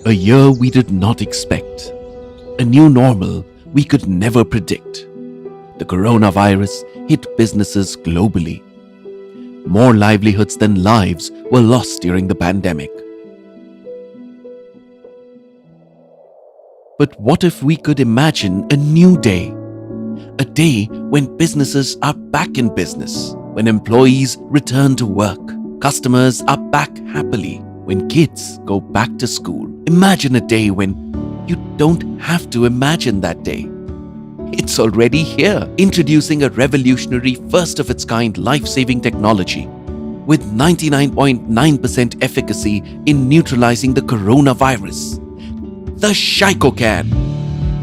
A year we did not expect. A new normal we could never predict. The coronavirus hit businesses globally. More livelihoods than lives were lost during the pandemic. But what if we could imagine a new day? A day when businesses are back in business, when employees return to work, customers are back happily, when kids go back to school. Imagine a day when you don't have to imagine that day. It's already here, introducing a revolutionary first-of-its-kind life-saving technology with 99.9% efficacy in neutralizing the coronavirus. The Shycocan,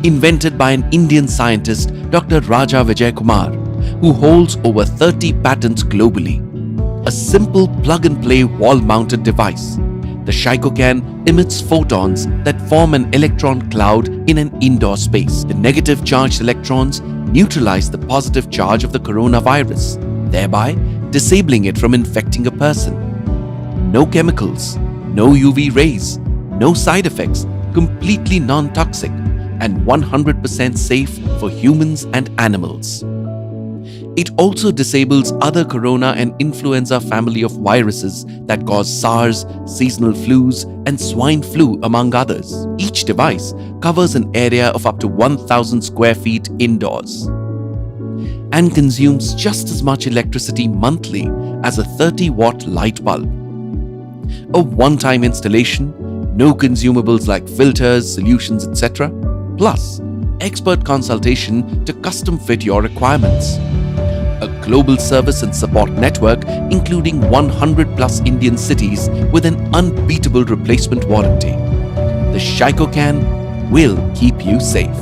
invented by an Indian scientist, Dr. Raja Vijay Kumar, who holds over 30 patents globally. A simple plug-and-play wall-mounted device. The Shycocan emits photons that form an electron cloud in an indoor space. The negative charged electrons neutralize the positive charge of the coronavirus, thereby disabling it from infecting a person. No chemicals, no UV rays, no side effects, completely non-toxic, and 100% safe for humans and animals. It also disables other corona and influenza family of viruses that cause SARS, seasonal flus, and swine flu, among others. Each device covers an area of up to 1,000 square feet indoors and consumes just as much electricity monthly as a 30-watt light bulb. A one-time installation, no consumables like filters, solutions, etc., plus expert consultation to custom fit your requirements. A global service and support network including 100 plus Indian cities with an unbeatable replacement warranty. The Shycocan will keep you safe.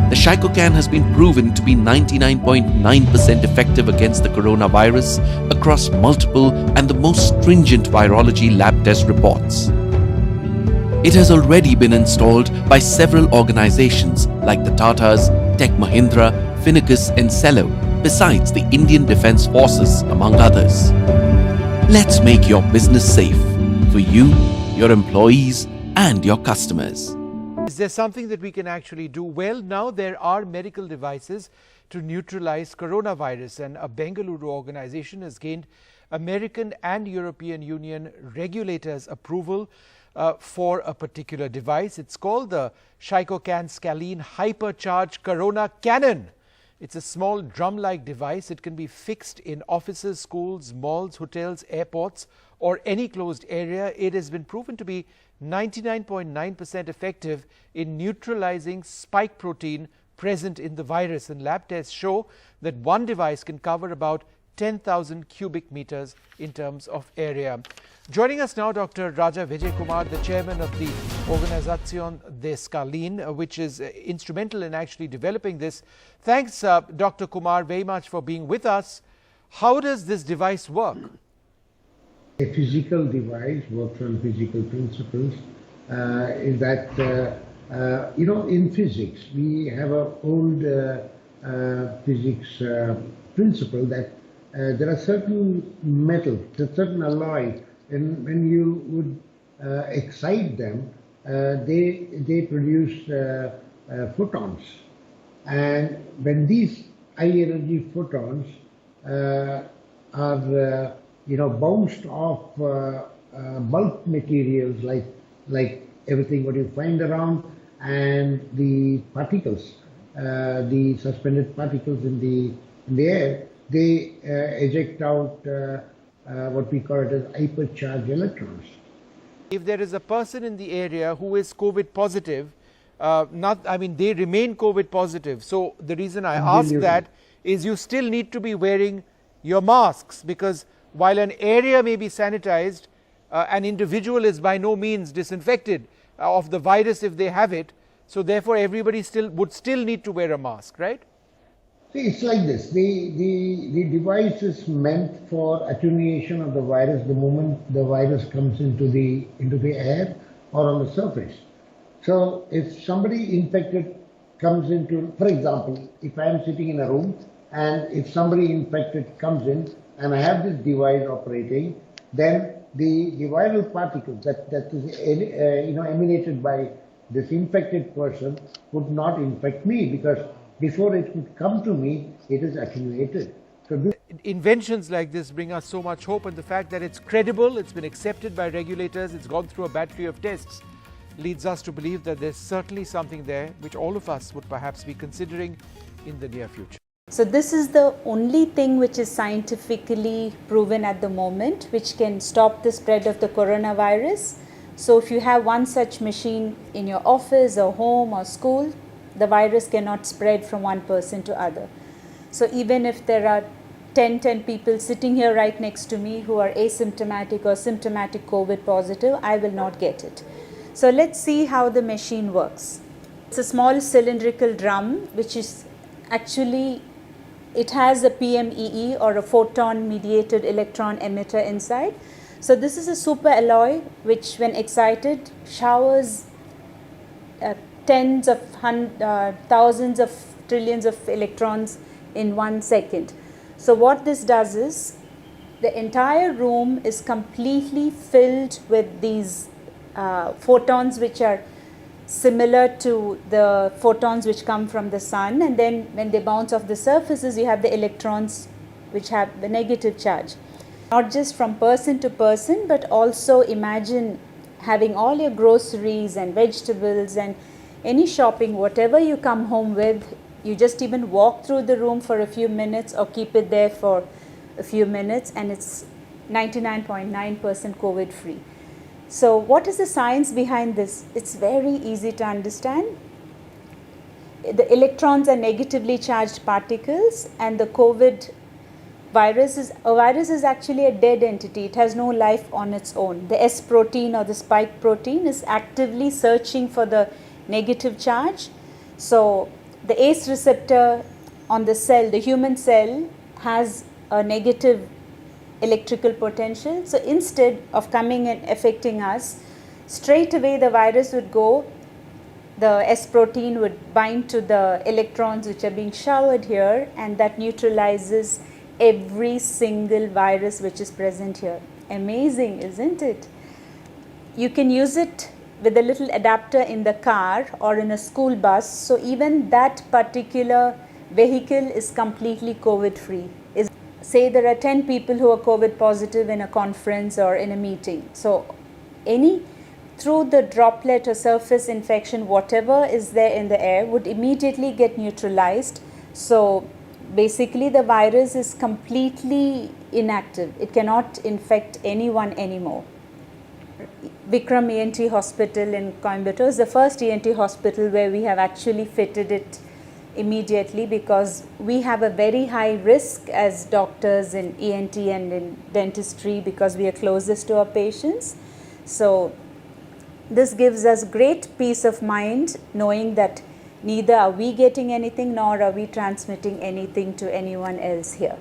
The Shycocan has been proven to be 99.9% effective against the coronavirus across multiple and the most stringent virology lab test reports. It has already been installed by several organizations like the Tatas, Tech Mahindra, Finicus and Cello, besides the Indian Defence Forces, among others. Let's make your business safe for you, your employees and your customers. Is there something that we can actually do? Well, now there are medical devices to neutralize coronavirus, and a Bengaluru organization has gained American and European Union regulators' approval for a particular device. It's called the Shycocan Scalene Hypercharged Corona Cannon. It's a small drum-like device. It can be fixed in offices, schools, malls, hotels, airports, or any closed area. It has been proven to be 99.9% effective in neutralizing spike protein present in the virus, and lab tests show that one device can cover about 10,000 cubic meters in terms of area. Joining us now, Dr. Raja Vijay Kumar, the chairman of the Organización de Scalene, which is instrumental in actually developing this. Thanks, Dr. Kumar, very much for being with us. How does this device work? A physical device works on physical principles. In that, in physics, we have an old physics principle that there are certain metals, certain alloys, and when you would excite them, they produce photons. And when these high energy photons are bounced off bulk materials like everything what you find around, and the particles, the suspended particles in the air, they eject out what we call it as hypercharged electrons. If there is a person in the area who is COVID positive, they remain COVID positive. So the reason I ask that is you still need to be wearing your masks, because while an area may be sanitized, an individual is by no means disinfected of the virus if they have it. So therefore everybody would still need to wear a mask, right? See, it's like this. The device is meant for attenuation of the virus the moment the virus comes into the air or on the surface. So if somebody infected comes into, for example, if I am sitting in a room and if somebody infected comes in and I have this device operating, then the viral particles that is emanated by this infected person would not infect me, because before it could come to me, it is attenuated. So this Inventions like this bring us so much hope, and the fact that it's credible, it's been accepted by regulators, it's gone through a battery of tests, leads us to believe that there's certainly something there which all of us would perhaps be considering in the near future. So this is the only thing which is scientifically proven at the moment which can stop the spread of the coronavirus. So if you have one such machine in your office or home or school, the virus cannot spread from one person to other. So even if there are 10 people sitting here right next to me who are asymptomatic or symptomatic COVID positive, I will not get it. So let's see how the machine works. It's a small cylindrical drum which is actually, it has a PMEE or a photon mediated electron emitter inside. So this is a super alloy which when excited showers tens of thousands of trillions of electrons in 1 second. So what this does is the entire room is completely filled with these photons which are similar to the photons which come from the sun, and then when they bounce off the surfaces you have the electrons which have the negative charge. Not just from person to person, but also imagine having all your groceries and vegetables and any shopping, whatever you come home with, you just even walk through the room for a few minutes or keep it there for a few minutes and it's 99.9% COVID free. So what is the science behind this? It's very easy to understand. The electrons are negatively charged particles, and the COVID virus is actually a dead entity. It has no life on its own. The S protein or the spike protein is actively searching for the negative charge. So the ACE receptor on the cell, the human cell, has a negative electrical potential. So instead of coming and affecting us, straight away the virus would go, the S protein would bind to the electrons which are being showered here, and that neutralizes every single virus which is present here. Amazing, isn't it? You can use it with a little adapter in the car or in a school bus. So even that particular vehicle is completely COVID free. Say there are 10 people who are COVID positive in a conference or in a meeting. So through the droplet or surface infection, whatever is there in the air would immediately get neutralized. So basically the virus is completely inactive. It cannot infect anyone anymore. Vikram ENT hospital in Coimbatore is the first ENT hospital where we have actually fitted it immediately, because we have a very high risk as doctors in ENT and in dentistry because we are closest to our patients. So this gives us great peace of mind knowing that neither are we getting anything nor are we transmitting anything to anyone else here.